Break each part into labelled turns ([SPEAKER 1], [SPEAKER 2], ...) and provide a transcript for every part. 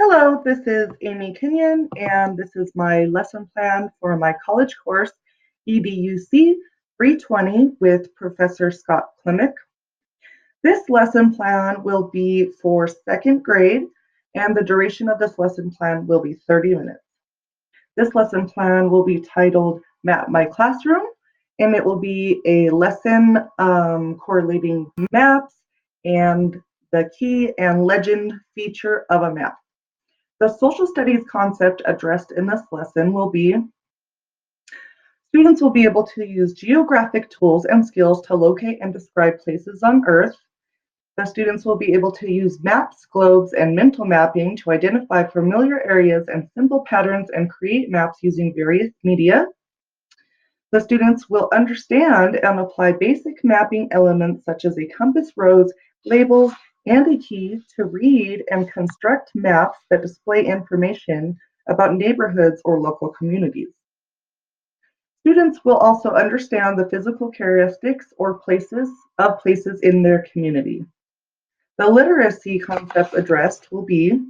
[SPEAKER 1] Hello, this is Amy Kenyon, and this is my lesson plan for my college course, EDUC 320 with Professor Scott Klimick. This lesson plan will be for second grade, and the duration of this lesson plan will be 30 minutes. This lesson plan will be titled Map My Classroom, and it will be a lesson correlating maps and the key and legend feature of a map. The social studies concept addressed in this lesson will be students will be able to use geographic tools and skills to locate and describe places on Earth. The students will be able to use maps, globes, and mental mapping to identify familiar areas and simple patterns and create maps using various media. The students will understand and apply basic mapping elements such as a compass, roads, labels, and a key to read and construct maps that display information about neighborhoods or local communities. Students will also understand the physical characteristics or places in their community. The literacy concept addressed will be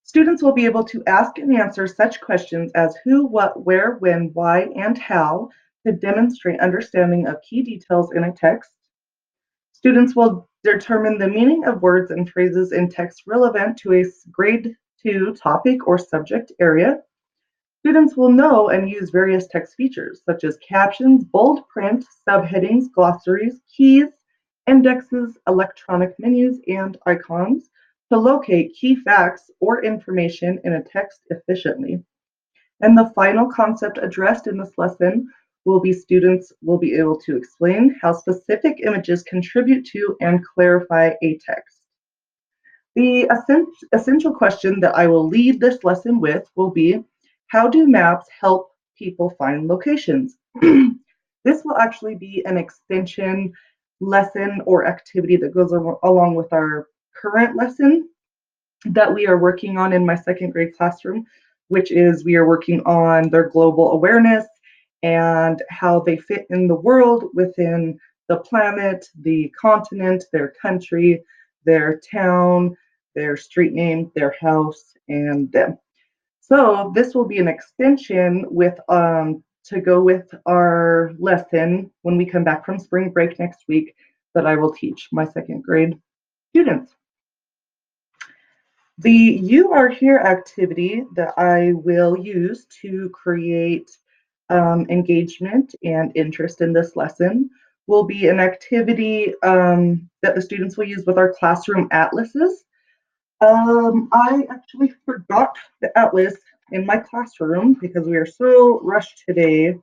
[SPEAKER 1] students will be able to ask and answer such questions as who, what, where, when, why, and how to demonstrate understanding of key details in a text. Students will determine the meaning of words and phrases in text relevant to a grade 2 topic or subject area. Students will know and use various text features such as captions, bold print, subheadings, glossaries, keys, indexes, electronic menus, and icons to locate key facts or information in a text efficiently. And the final concept addressed in this lesson will be students will be able to explain how specific images contribute to and clarify a text. The essential question that I will lead this lesson with will be, how do maps help people find locations? This will actually be an extension lesson or activity that goes along with our current lesson that we are working on in my second grade classroom, which is we are working on their global awareness and how they fit in the world within the planet, the continent, their country, their town, their street name, their house, and them. So this will be an extension with to go with our lesson when we come back from spring break next week that I will teach my second grade students. The You Are Here activity that I will use to create engagement and interest in this lesson will be an activity that the students will use with our classroom atlases. I actually forgot the atlas in my classroom because we are so rushed today,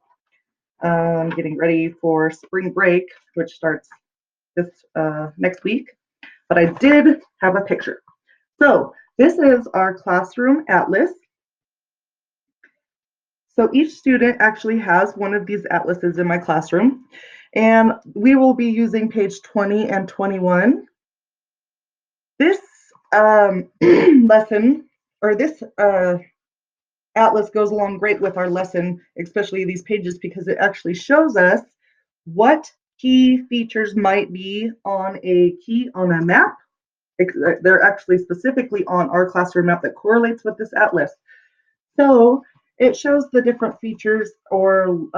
[SPEAKER 1] getting ready for spring break, which starts this next week. But I did have a picture. So this is our classroom atlas. So each student actually has one of these atlases in my classroom, and we will be using page 20 and 21. This lesson, or this atlas goes along great with our lesson, especially these pages, because it actually shows us what key features might be on a map. They're actually specifically on our classroom map that correlates with this atlas. So it shows the different features or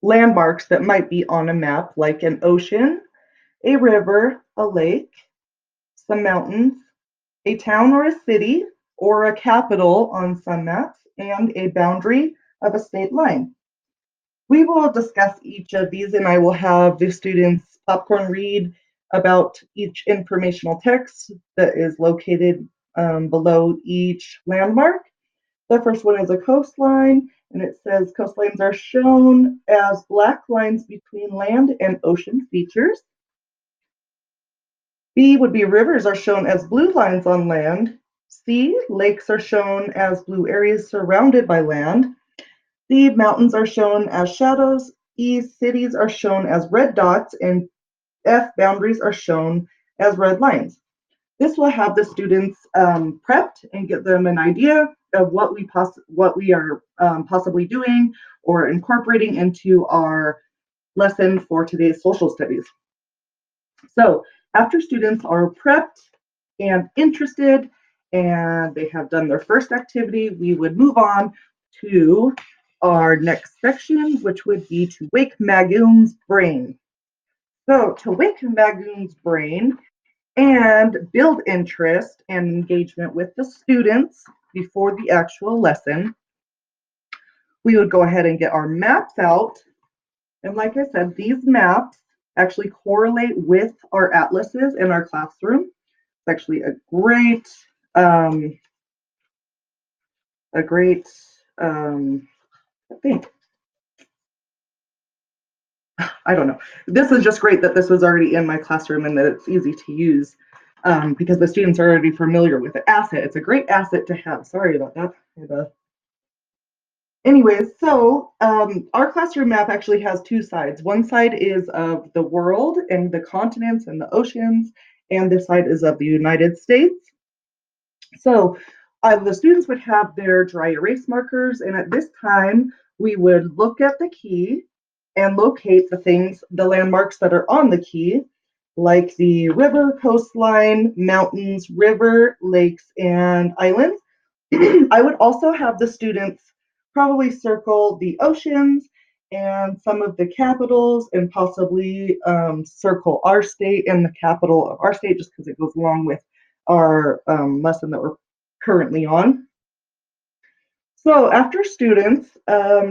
[SPEAKER 1] landmarks that might be on a map, like an ocean, a river, a lake, some mountains, a town or a city, or a capital on some maps, and a boundary of a state line. We will discuss each of these, and I will have the students popcorn read about each informational text that is located below each landmark. The first one is a coastline, and it says coastlines are shown as black lines between land and ocean features. B would be rivers are shown as blue lines on land. C, lakes are shown as blue areas surrounded by land. D, mountains are shown as shadows. E, cities are shown as red dots. And F, boundaries are shown as red lines. This will have the students prepped and give them an idea of what we are possibly doing or incorporating into our lesson for today's social studies. So after students are prepped and interested and they have done their first activity, we would move on to our next section, which would be to wake Magoon's brain. So to wake Magoon's brain and build interest and engagement with the students before the actual lesson, we would go ahead and get our maps out. And like I said, these maps actually correlate with our atlases in our classroom. It's actually um, a great, I think, I don't know. This is just great that this was already in my classroom and that it's easy to use because the students are already familiar with it. Asset, it's a great asset to have. Sorry about that. Anyways, so our classroom map actually has two sides. One side is of the world and the continents and the oceans, and this side is of the United States. So the students would have their dry erase markers, and at this time, we would look at the key and locate the landmarks that are on the key, like the river, coastline, mountains, river, lakes, and islands. I would also have the students probably circle the oceans and some of the capitals and possibly circle our state and the capital of our state just because it goes along with our lesson that we're currently on. So after students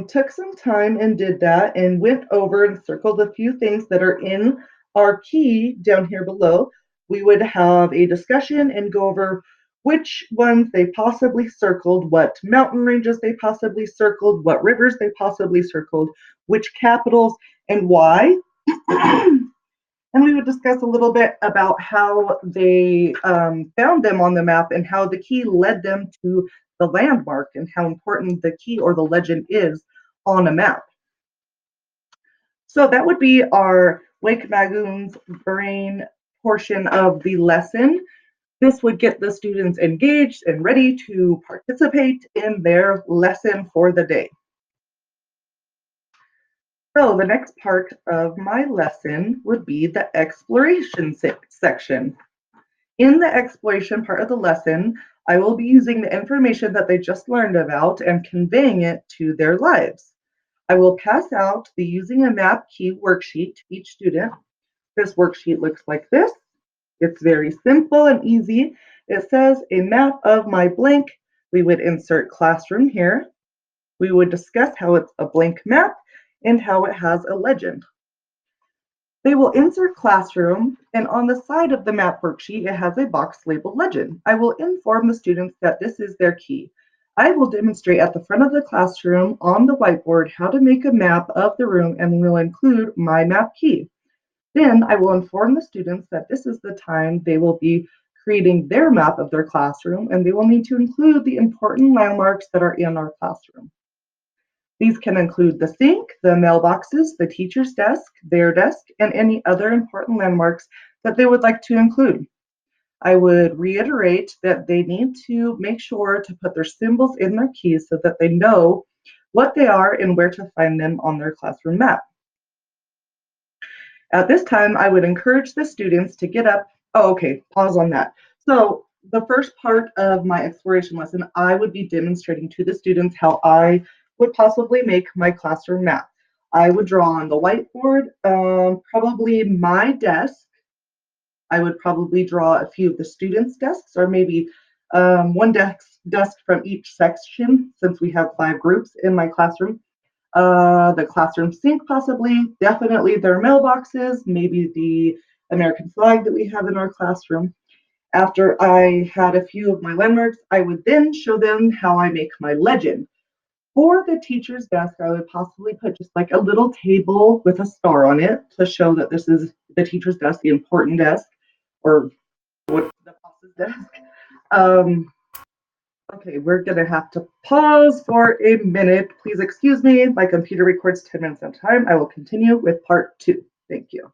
[SPEAKER 1] took some time and did that and went over and circled a few things that are in our key down here below, we would have a discussion and go over which ones they possibly circled, what mountain ranges they possibly circled, what rivers they possibly circled, which capitals, and why. And we would discuss a little bit about how they found them on the map and how the key led them to the landmark and how important the key or the legend is on a map. So that would be our Wake Magoon's brain portion of the lesson. This would get the students engaged and ready to participate in their lesson for the day. So the next part of my lesson would be the exploration section. In the exploration part of the lesson, I will be using the information that they just learned about and conveying it to their lives. I will pass out the Using a Map Key worksheet to each student. This worksheet looks like this. It's very simple and easy. It says a map of my blank. We would insert classroom here. We would discuss how it's a blank map and how it has a legend. They will insert classroom, and on the side of the map worksheet, it has a box labeled legend. I will inform the students that this is their key. I will demonstrate at the front of the classroom on the whiteboard how to make a map of the room and will include my map key. Then I will inform the students that this is the time they will be creating their map of their classroom and they will need to include the important landmarks that are in our classroom. These can include the sink, the mailboxes, the teacher's desk, their desk, and any other important landmarks that they would like to include. I would reiterate that they need to make sure to put their symbols in their keys so that they know what they are and where to find them on their classroom map. At this time, I would encourage the students to get up. Oh, okay, pause on that. So the first part of my exploration lesson, I would be demonstrating to the students how I would possibly make my classroom map. I would draw on the whiteboard, probably my desk. I would probably draw a few of the students' desks or maybe one desk from each section since we have 5 groups in my classroom. The classroom sink possibly, definitely their mailboxes, maybe the American flag that we have in our classroom. After I had a few of my landmarks, I would then show them how I make my legend. For the teacher's desk, I would possibly put just like a little table with a star on it to show that this is the teacher's desk, the important desk, or what the boss's desk. Um, okay, we're gonna have to pause for a minute. Please excuse me. My computer records 10 minutes at a time. I will continue with part 2. Thank you.